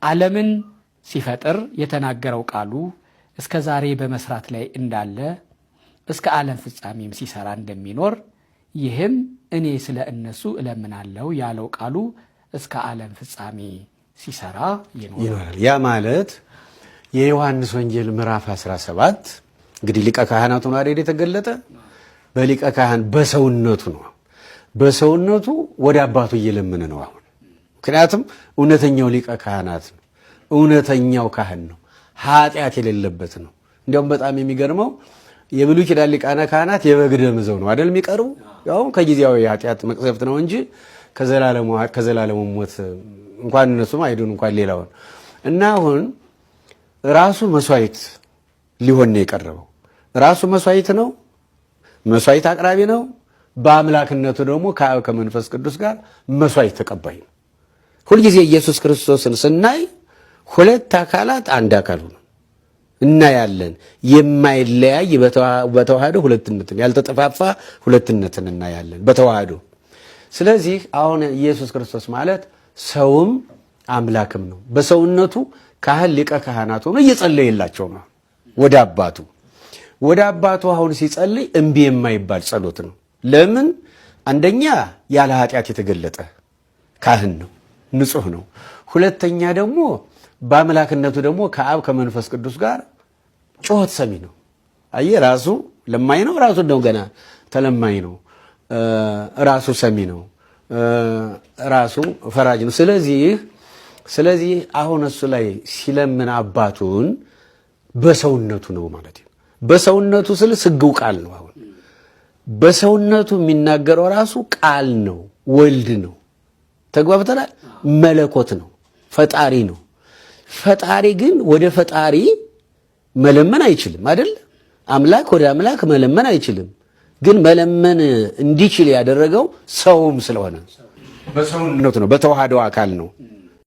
ዓለምን ሲፈጥር የተናገረው ቃሉ እስከ ዛሬ በመስራት ላይ እንዳለ እስከ ዓለም ፍጻሜም ሲሰራ እንደሚኖር ይህም እኔ ስለ እነሱ እለምናለሁ ያለው ቃሉ እስከ ዓለም ፍጻሜ ሲሰራ ይኖራል። ያ ማለት የዮሐንስ ወንጌል ምዕራፍ 17 እንግዲህ ሊቀ ካህናቱ ነው አይደል የተገለጠ በሊቀ ካህን በሰውነቱ ነው። በሰውነቱ ወደ አባቱ እየለመነ ነው አሁን። ምክንያቱም እውነተኛው ሊቀ ካህናት ነው። እውነተኛው ካህን ነው። ኃጢአት የሌለበት ነው። እንዲያውም በጣም የሚገርመው የብሉይ ኪዳን ሊቃነ ካህናት የበግ ደም ይዘው ነው አይደል የሚቀርቡ። ያው ከጊዜያዊ ኃጢአት መቅሰፍት ነው እንጂ ከዘላለሙ ሞት እንኳን እነሱም አይዱን እንኳን ሌላውን እና አሁን ራሱ መስዋዕት ሊሆን ነው የቀረበው። ራሱ መስዋዕት ነው። መስዋዕት አቅራቢ ነው። በአምላክነቱ ደግሞ ከአብ ከመንፈስ ቅዱስ ጋር መስዋዕት ተቀባይ ነው። ሁልጊዜ ኢየሱስ ክርስቶስን ስናይ ሁለት አካላት አንድ አካል ሆነው እናያለን። የማይለያይ በተዋህዶ ሁለትነትን ያልተጠፋፋ ሁለትነትን እናያለን በተዋህዶ። ስለዚህ አሁን ኢየሱስ ክርስቶስ ማለት ሰውም አምላክም ነው። በሰውነቱ ካህን ሊቀ ካህናት ሆኖ እየጸለየላቸው ነው ወደ አባቱ አሁን ሲጸልይ እምቢ የማይባል ጸሎት ነው። ለምን? አንደኛ ያለ ኃጢአት የተገለጠ ካህን ነው፣ ንጹህ ነው። ሁለተኛ ደግሞ በአምላክነቱ ደግሞ ከአብ ከመንፈስ ቅዱስ ጋር ጩኸት ሰሚ ነው። አየ ራሱ ለማኝ ነው፣ ራሱ ነው ገና ተለማኝ ነው፣ ራሱ ሰሚ ነው፣ ራሱ ፈራጅ ነው። ስለዚህ አሁን እሱ ላይ ሲለምን አባቱን በሰውነቱ ነው ማለት ነው። በሰውነቱ ስለ ስግው ቃል ነው። አሁን በሰውነቱ የሚናገረው ራሱ ቃል ነው፣ ወልድ ነው። ተግባብተናል። መለኮት ነው፣ ፈጣሪ ነው። ፈጣሪ ግን ወደ ፈጣሪ መለመን አይችልም አይደል? አምላክ ወደ አምላክ መለመን አይችልም። ግን መለመን እንዲችል ያደረገው ሰውም ስለሆነ በሰውነቱ ነው፣ በተዋህዶ አካል ነው።